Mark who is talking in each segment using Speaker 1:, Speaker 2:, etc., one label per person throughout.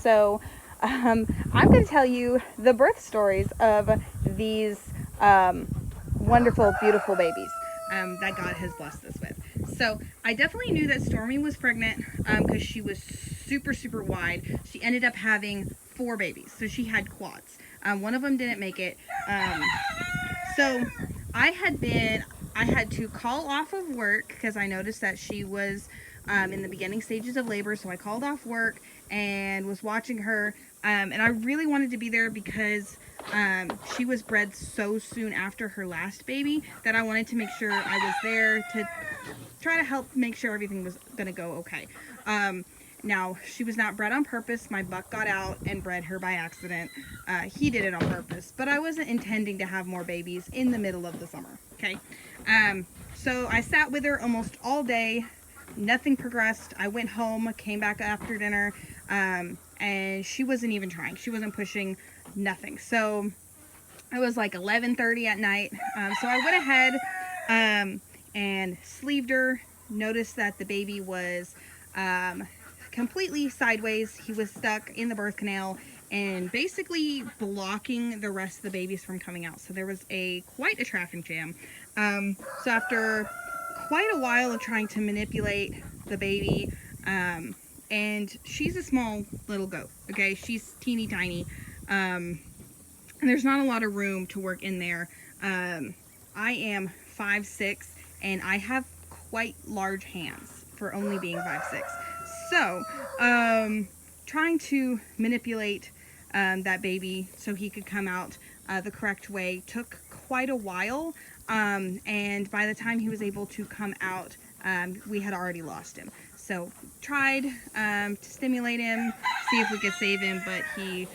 Speaker 1: So I'm going to tell you the birth stories of these wonderful, beautiful babies that God has blessed us with. So I definitely knew that Stormy was pregnant because she was super, super wide. She ended up having 4 babies, so she had quads. One of them didn't make it. So I had to call off of work because I noticed that she was in the beginning stages of labor. So I called off work and was watching her. And I really wanted to be there because she was bred so soon after her last baby that I wanted to make sure I was there to try to help make sure everything was going to go okay. Now, she was not bred on purpose. My buck got out and bred her by accident. He did it on purpose, but I wasn't intending to have more babies in the middle of the summer, okay? So I sat with her almost all day. Nothing progressed. I went home, came back after dinner, and she wasn't even trying. She wasn't pushing, nothing. So it was like 11:30 at night. So I went ahead and sleeved her. Noticed that the baby was completely sideways. He was stuck in the birth canal and basically blocking the rest of the babies from coming out. So there was quite a traffic jam. So after quite a while of trying to manipulate the baby, and she's a small little goat, okay? She's teeny tiny. And there's not a lot of room to work in there. I am 5'6", and I have quite large hands for only being 5'6". So, trying to manipulate that baby so he could come out the correct way took quite a while. And by the time he was able to come out, we had already lost him. So tried to stimulate him, see if we could save him, but he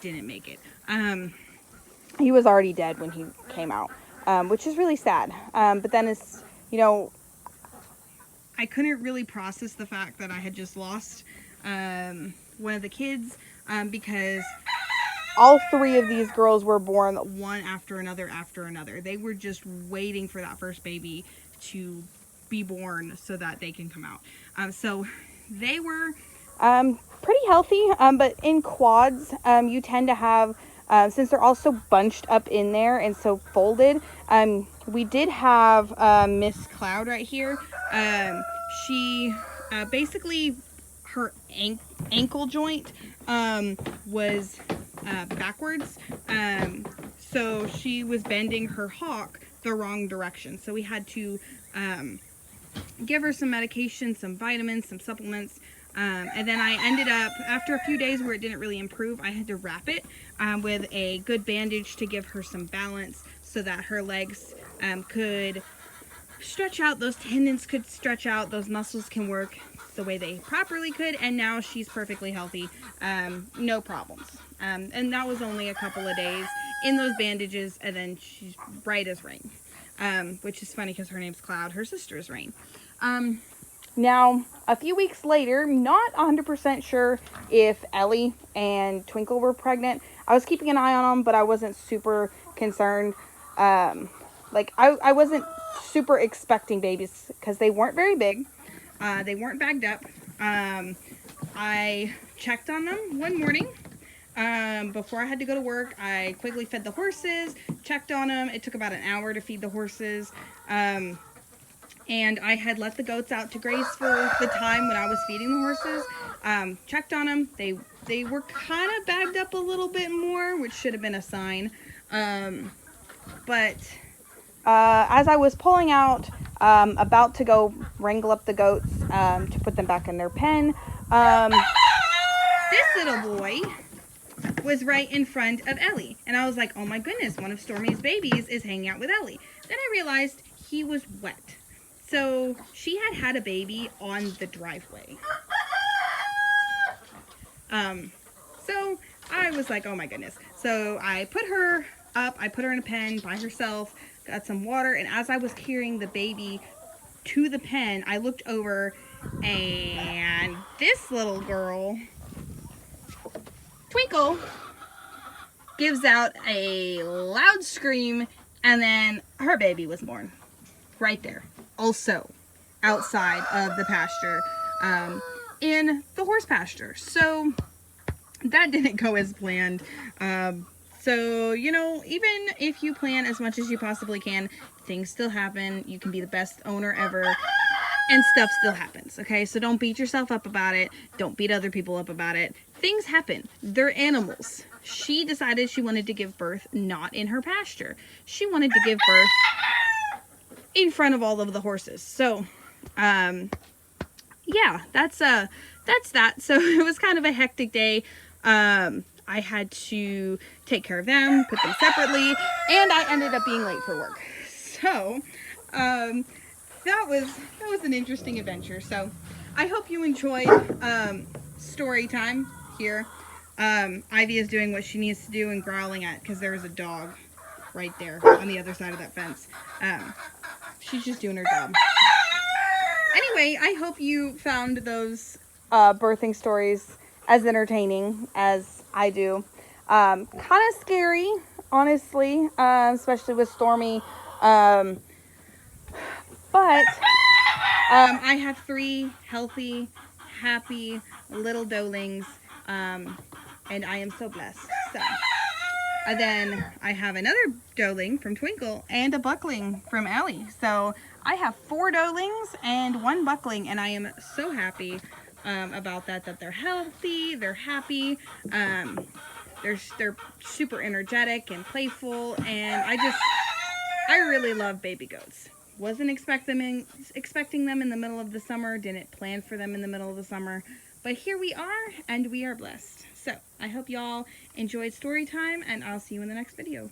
Speaker 1: didn't make it. He was already dead when he came out, which is really sad. But then it's, I couldn't really process the fact that I had just lost one of the kids because all 3 of these girls were born one after another after another. They were just waiting for that first baby to be born so that they can come out. So they were pretty healthy, but in quads, you tend to have, since they're all so bunched up in there and so folded, we did have Miss Cloud right here. She basically, her ankle joint was backwards, so she was bending her hock the wrong direction. So we had to give her some medication, some vitamins, some supplements, and then I ended up, after a few days where it didn't really improve, I had to wrap it with a good bandage to give her some balance so that her legs could stretch out, those tendons could stretch out, those muscles can work the way they properly could, and now she's perfectly healthy, no problems. And that was only a couple of days in those bandages, and then she's bright as rain, which is funny because her name's Cloud, her sister is Rain. Now, a few weeks later, not 100% sure if Ellie and Twinkle were pregnant. I was keeping an eye on them, but I wasn't super concerned. I wasn't super expecting babies because they weren't very big. They weren't bagged up. I checked on them one morning. Before I had to go to work, I quickly fed the horses, checked on them. It took about an hour to feed the horses. And I had let the goats out to graze for the time when I was feeding the horses. Checked on them. They were kind of bagged up a little bit more, which should have been a sign. But as I was pulling out, about to go wrangle up the goats to put them back in their pen, this little boy was right in front of Ellie. And I was like, oh my goodness, one of Stormy's babies is hanging out with Ellie. Then I realized he was wet. So she had a baby on the driveway. So I was like, oh my goodness. So I put her up, I put her in a pen by herself, got some water, and as I was carrying the baby to the pen, I looked over, and this little girl, Twinkle, gives out a loud scream, and then her baby was born right there, also outside of the pasture, in the horse pasture. So that didn't go as planned. So, you know, even if you plan as much as you possibly can, things still happen. You can be the best owner ever, and stuff still happens, okay? So don't beat yourself up about it. Don't beat other people up about it. Things happen. They're animals. She decided she wanted to give birth not in her pasture. She wanted to give birth in front of all of the horses. So, yeah, that's that. So it was kind of a hectic day. I had to take care of them, put them separately, and I ended up being late for work. So, that was an interesting adventure. So, I hope you enjoyed story time here. Ivy is doing what she needs to do and growling at because there is a dog right there on the other side of that fence. She's just doing her job. Anyway, I hope you found those birthing stories as entertaining as I do. Kind of scary, honestly, especially with Stormy. But I have 3 healthy, happy little doelings, and I am so blessed. So, and then I have another doeling from Twinkle and a buckling from Allie. So I have 4 doelings and 1 buckling, and I am so happy about that they're healthy, they're happy, they're super energetic and playful, and I really love baby goats. Wasn't expecting them in the middle of the summer, didn't plan for them in the middle of the summer, but here we are, and we are blessed. So I hope y'all enjoyed story time, and I'll see you in the next video.